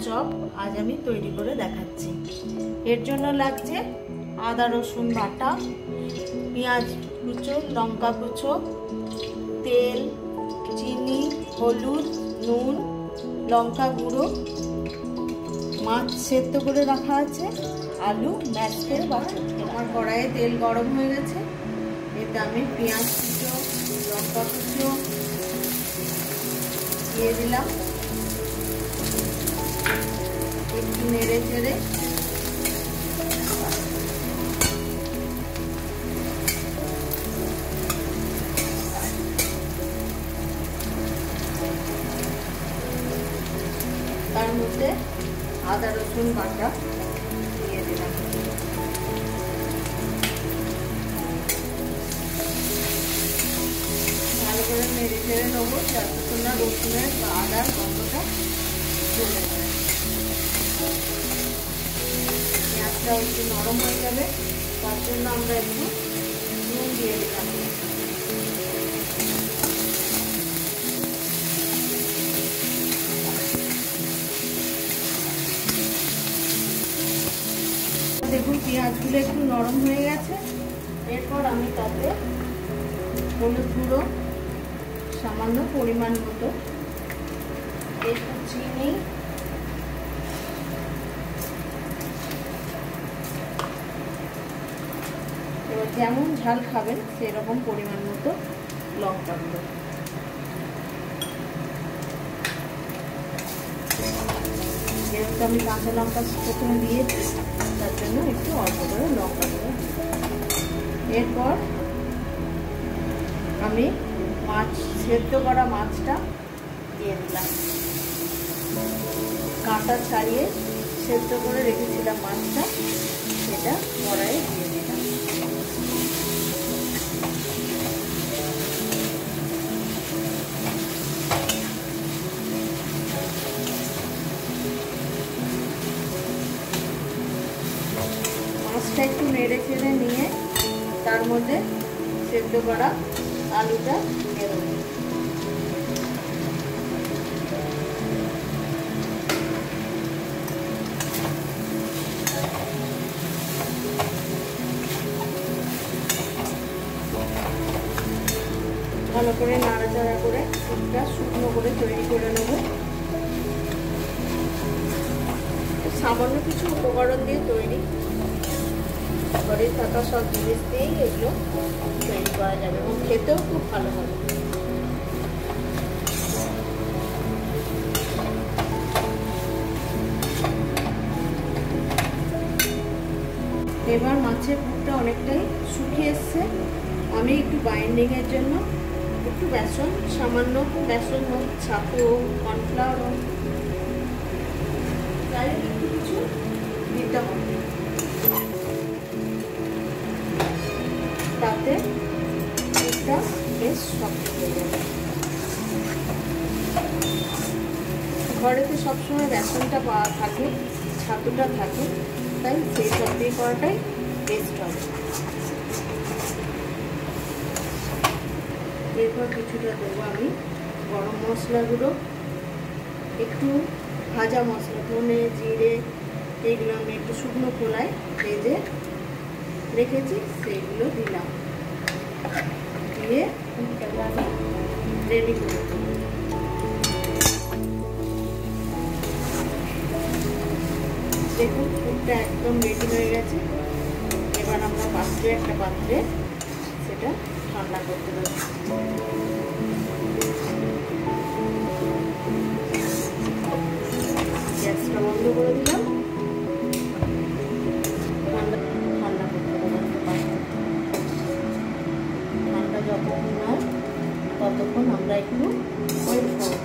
Chop আজ আমি তৈরি করে দেখাচ্ছি। এর জন্য লাগছে আদা রসুন বাটা, পেঁয়াজ কুচো, লঙ্কা কুচো, তেল, চিনি, হলুদ, নুন, লঙ্কা গুঁড়ো, মাছ সেদ্ধ করে রাখা আছে, আলু ম্যাশ করে বাটা। আমার কড়াইয়ে তেল গরম হয়ে গেছে, এতে আমি পেঁয়াজ কুচো, লঙ্কা কুচো দিয়ে দিলাম, একটু নেড়ে চেড়ে তার মধ্যে আদা রসুন বাটা দিয়ে দিলাম। ভালো করে নেড়ে চেড়ে নেবো যতক্ষণ না রসুনের বা আদার গন্ধটা চলে যায়। পেঁয়াজটা একটু নরম হয়ে যাবে, তার জন্য আমরা একটু নুন দিয়ে দিলাম। দেখুন পেঁয়াজগুলো একটু নরম হয়ে গেছে। এরপর আমি তাতে হলুদ গুঁড়ো সামান্য পরিমাণ মতো, একটু চিনি, এবার যেমন ঝাল খাবেন সেরকম পরিমাণ মতো লঙ্কা গুঁড়ো, যেহেতু আমি কাঁচা লঙ্কা প্রথমে দিয়েছি তার জন্য একটু অল্প করে লঙ্কা গুঁড়ো। এরপর আমি মাছ সেদ্ধ করা মাছটা দিয়ে দিলাম, কাঁটা ছাড়িয়ে সেদ্ধ করে রেখেছিলাম মাছটা, সেটা কড়াইয়ে দিয়ে দিলাম। মাছটা একটু নেড়ে চেড়ে নিয়ে তার মধ্যে সেদ্ধ করা আলুটা দিয়ে দেবো। ভালো করে নাড়াচাড়া করে একটা শুকনো করে তৈরি করে নেব। সামান্য কিছু উপকরণ দিয়ে তৈরি, ঘরে থাকা সব জিনিস দিয়েই এগুলো তৈরি করা যাবে এবং খেতেও খুব ভালো হবে। এবার মাছের পুরটা অনেকটাই শুকিয়ে এসছে। আমি একটু বাইন্ডিং এর জন্য একটু বেসন, সামান্য বেসন হোক, ছাতু হোক, কর্নফ্লাওয়ার হোক, তাই একটু কিছু দিতে হবে, তাতে এটা বেশ শক্ত হয়ে যাবে। ঘরেতে সবসময় বেসনটা পাওয়া থাকে, ছাতুটা থাকে, তাই সেই সব দিয়ে করাটাই বেস্ট হবে। এরপর কিছুটা দেবো আমি গরম মশলা গুঁড়ো, একটু ভাজা মশলা, ধনে জিরে এইগুলো আমি একটু শুকনো খোলায় ভেজে রেখেছি, সেইগুলো দিলাম, দিয়ে আমি রেডি করে দেবো। দেখুন ফুডটা একদম রেডি হয়ে গেছে। এবার আমরা একটা পাত্রে সেটা ঠান্ডা করতে দেবো। গ্যাসটা বন্ধ করে দিলাম, ঠান্ডা করতে দেবো। ঠান্ডা যতক্ষণ হয় ততক্ষণ আমরা একটু ওয়েট করব।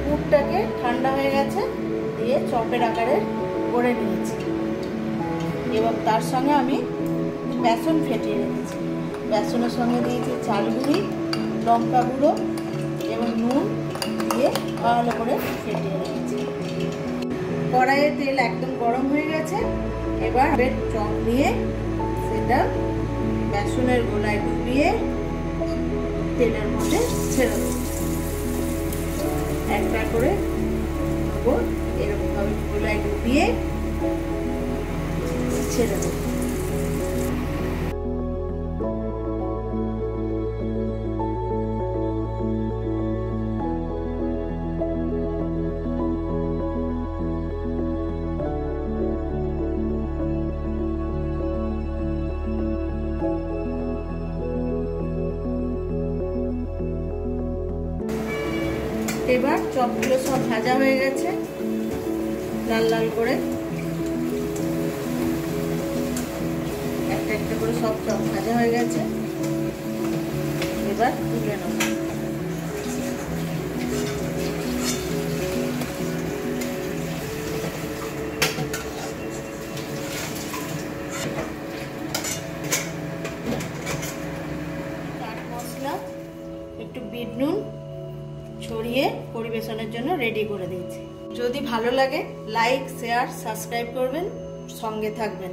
ফুডটাকে ঠান্ডা হয়ে গেছে, দিয়ে চপের আকারে করে নিয়েছি এবং তার সঙ্গে আমি বেসন ফেটিয়ে রেখেছি। বেসনের সঙ্গে দিয়েছি চাল গুঁড়ি, লঙ্কা গুঁড়ো এবং নুন দিয়ে ভালো করে ফেটিয়ে রেখেছি। কড়াইয়ে তেল একদম গরম হয়ে গেছে। এবার চপ নিয়ে সেটা বেসনের গোলায় ডুবিয়ে তেলের মধ্যে ছেড়ে দেবো। একটা করে এরকম ভাবে চপগুলো একটু দিয়ে ছেড়ে দেবো। এবার চপগুলো সব ভাজা হয়ে গেছে লাল লাল করে, একটা একটা করে সব চপ ভাজা হয়ে গেছে। এবার তুলে নেব। চাট মশলা, একটু বিট নুন ছড়িয়ে পরিবেশনের জন্য রেডি করে দিয়েছি। যদি ভালো লাগে লাইক, শেয়ার, সাবস্ক্রাইব করবেন, সঙ্গে থাকবেন।